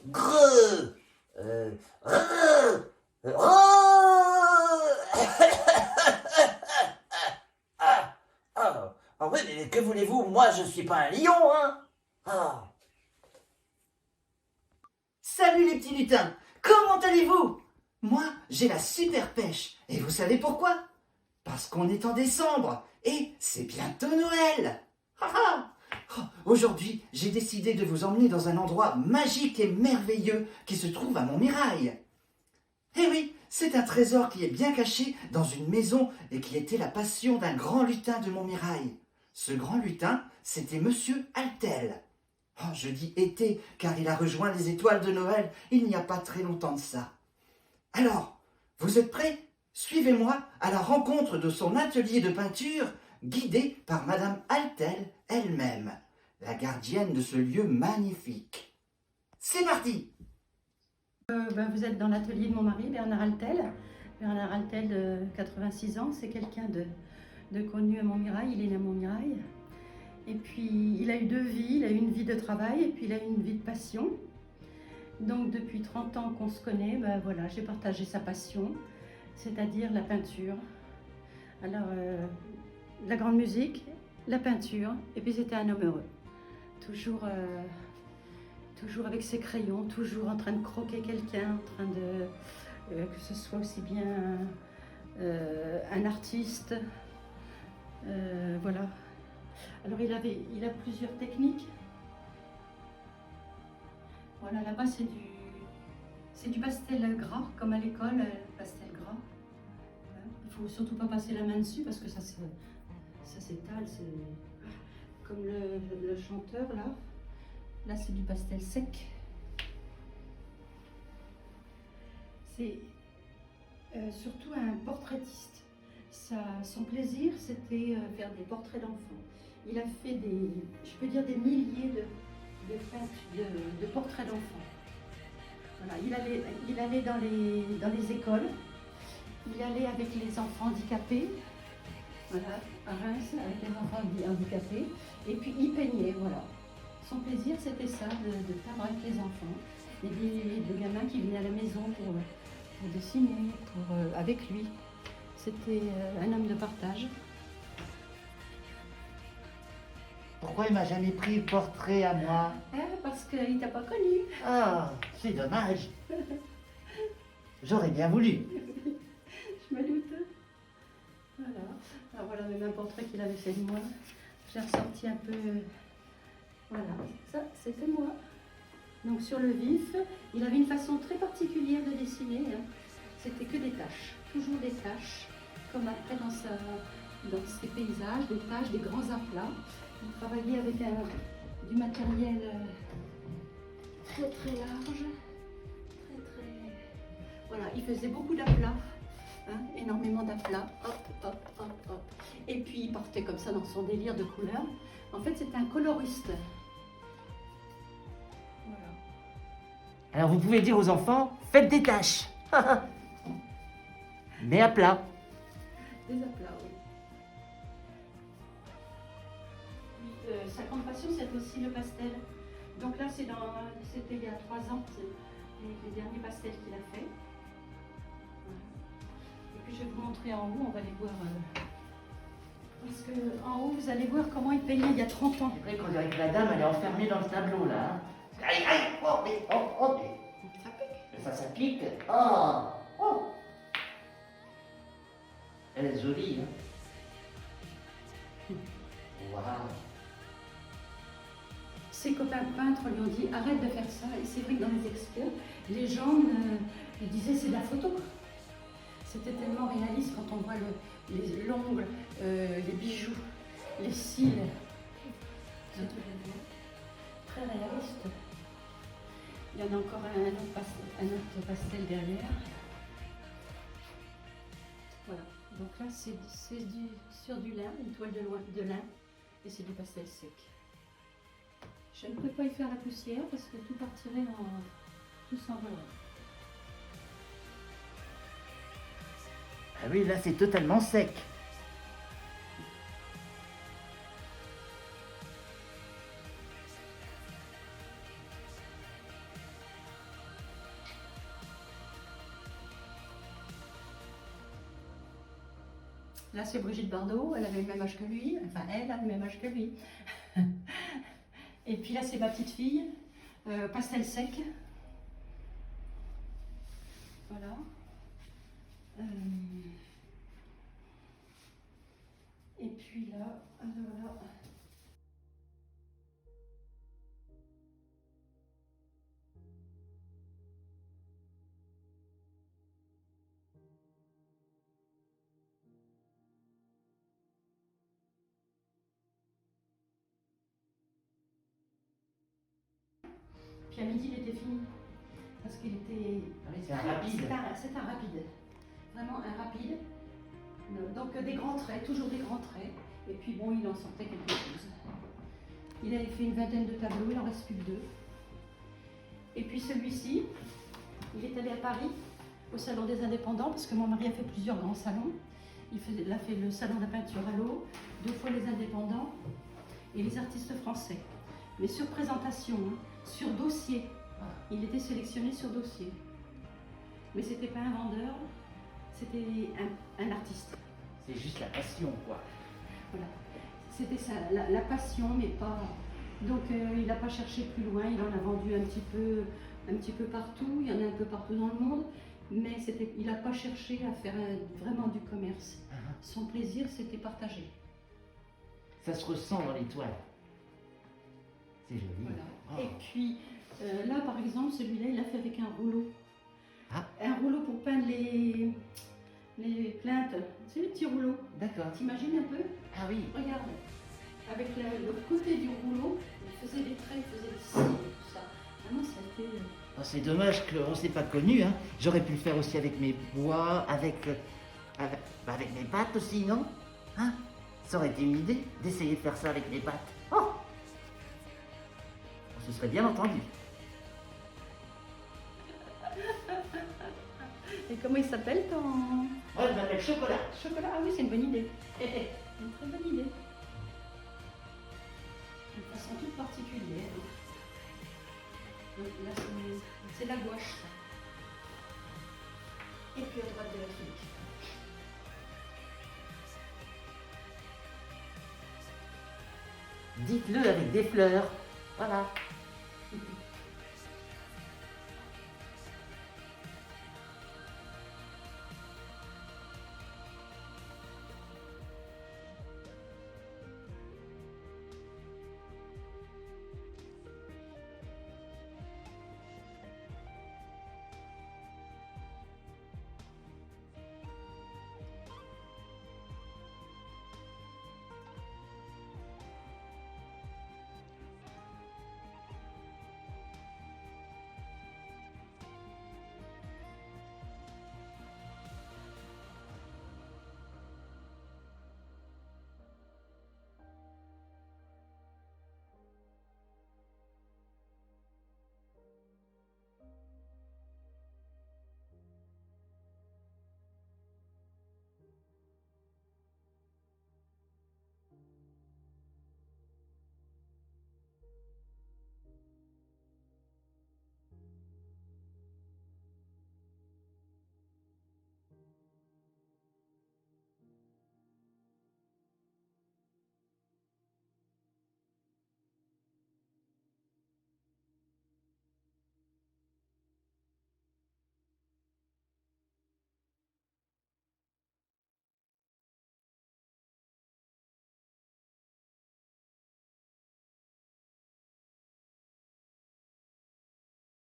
Greu. Re. Re. Ah, ah, ah oui, mais que voulez-vous? Moi, je suis pas un lion, hein? Ah. Salut les petits lutins, comment allez-vous? Moi, j'ai la super pêche. Et vous savez pourquoi? Parce qu'on est en décembre et c'est bientôt Noël. Ha, ha. Oh, aujourd'hui, j'ai décidé de vous emmener dans un endroit magique et merveilleux qui se trouve à Montmirail. Eh oui, c'est un trésor qui est bien caché dans une maison et qui était la passion d'un grand lutin de Montmirail. Ce grand lutin, c'était Monsieur Altel. Oh, je dis été, car il a rejoint les étoiles de Noël il n'y a pas très longtemps de ça. Alors, vous êtes prêts? Suivez-moi à la rencontre de son atelier de peinture, guidé par Madame Altel elle-même, la gardienne de ce lieu magnifique. C'est parti! Vous êtes dans l'atelier de mon mari, Bernard Altel. Bernard Altel, 86 ans, c'est quelqu'un de connu à Montmirail, il est né à Montmirail. Et puis, il a eu deux vies, il a eu une vie de travail et puis il a eu une vie de passion. Donc, depuis 30 ans qu'on se connaît, voilà, j'ai partagé sa passion, c'est-à-dire la peinture. Alors, la grande musique, la peinture, et puis c'était un homme heureux. Toujours avec ses crayons, toujours en train de croquer quelqu'un, en train de... que ce soit aussi bien un artiste, voilà. Alors il a plusieurs techniques. Voilà, là-bas c'est du pastel gras, comme à l'école, pastel gras. Il faut surtout pas passer la main dessus parce que ça s'étale, c'est comme le chanteur là. Là c'est du pastel sec. C'est surtout un portraitiste. Son plaisir c'était faire des portraits d'enfants. Il a fait je peux dire des milliers de portraits d'enfants. Voilà, il allait dans les écoles, il allait avec les enfants handicapés, voilà, à Reims avec les enfants handicapés, et puis il peignait, voilà. Son plaisir c'était ça, de peindre avec les enfants, et des gamins qui venaient à la maison pour dessiner, avec lui. C'était un homme de partage. Pourquoi il m'a jamais pris le portrait à moi? Parce qu'il t'a pas connu. Ah, c'est dommage. J'aurais bien voulu. Je me doute. Voilà. Alors voilà même un portrait qu'il avait fait de moi. J'ai ressorti un peu. Voilà, ça c'était moi. Donc sur le vif, il avait une façon très particulière de dessiner. Hein. C'était que des taches, toujours des taches, comme après dans ses paysages, des taches, des grands aplats. Il travaillait avec du matériel très très large, voilà, il faisait beaucoup d'aplats, hein, énormément d'aplats, hop, hop, hop, hop. Et puis il partait comme ça dans son délire de couleurs. En fait, c'était un coloriste. Voilà. Alors vous pouvez dire aux enfants, faites des tâches. Mais à plat. Des aplats, oui. Sa grande passion, c'est aussi le pastel. Donc là, c'était il y a 3 ans, les derniers pastels qu'il a fait. Et puis je vais vous montrer en haut, on va les voir. Parce qu'en haut, vous allez voir comment il peignait il y a 30 ans. C'est vrai qu'on dirait que la dame, elle est enfermée dans le tableau, là. Hein. Aïe, aïe, oh, mais, oh, oh, mais. Ça pique. Ça pique. Oh, oh. Elle est jolie, hein. Waouh. Ses copains peintres lui ont dit arrête de faire ça. Et c'est vrai que dans les expos, les gens lui disaient c'est de la photo. C'était tellement réaliste quand on voit l'ongle, les bijoux, les cils. C'est très réaliste. Il y en a encore un autre pastel derrière. Voilà. Donc là, c'est sur du lin, une toile de lin, et c'est du pastel sec. Je ne peux pas y faire la poussière parce que tout partirait tout s'envolerait. Ah oui, là, c'est totalement sec. Là, c'est Brigitte Bardot, elle avait le même âge que lui. Enfin, elle a le même âge que lui. Et puis là, c'est ma petite fille, pastel sec. Voilà. Et puis là, voilà. Puis à midi, il était fini. Parce qu'il était. Ah oui, c'est un rapide. C'est un rapide. Vraiment un rapide. Donc des grands traits, toujours des grands traits. Et puis bon, il en sortait quelque chose. Il avait fait une vingtaine de tableaux, il en reste plus que 2. Et puis celui-ci, il est allé à Paris, au Salon des Indépendants, parce que mon mari a fait plusieurs grands salons. Il a fait le Salon de la peinture à l'eau, 2 fois les Indépendants et les artistes français. Mais sur présentation, hein, sur dossier. Il était sélectionné sur dossier. Mais c'était pas un vendeur, c'était un artiste. C'est juste la passion, quoi. Voilà. C'était ça, la passion, mais pas. Donc il n'a pas cherché plus loin, il en a vendu un petit peu partout, il y en a un peu partout dans le monde, mais il n'a pas cherché à faire vraiment du commerce. Son plaisir, c'était partager. Ça se ressent dans les toiles. C'est joli. Voilà. Oh. Et puis là, par exemple, celui-là, il l'a fait avec un rouleau. Ah. Un rouleau pour peindre les plaintes. C'est les petits rouleaux. D'accord. T'imagines un peu? Ah oui. Regarde, avec le côté du rouleau, il faisait des traits, il faisait des signes et tout ça. Vraiment, ça a été... Oh, c'est dommage qu'on ne s'est pas connus. Hein. J'aurais pu le faire aussi avec mes bois, avec mes pattes aussi, non? Hein? Ça aurait été une idée d'essayer de faire ça avec mes pattes. Oh! On se serait bien entendu. Et comment il s'appelle ton... Moi, je m'appelle Chocolat. Chocolat? Ah oui, c'est une bonne idée. Une très bonne idée. Une façon toute particulière. Donc là, c'est la gouache, ça. Et puis à droite de l'acrylique. Dites-le avec des fleurs. Voilà.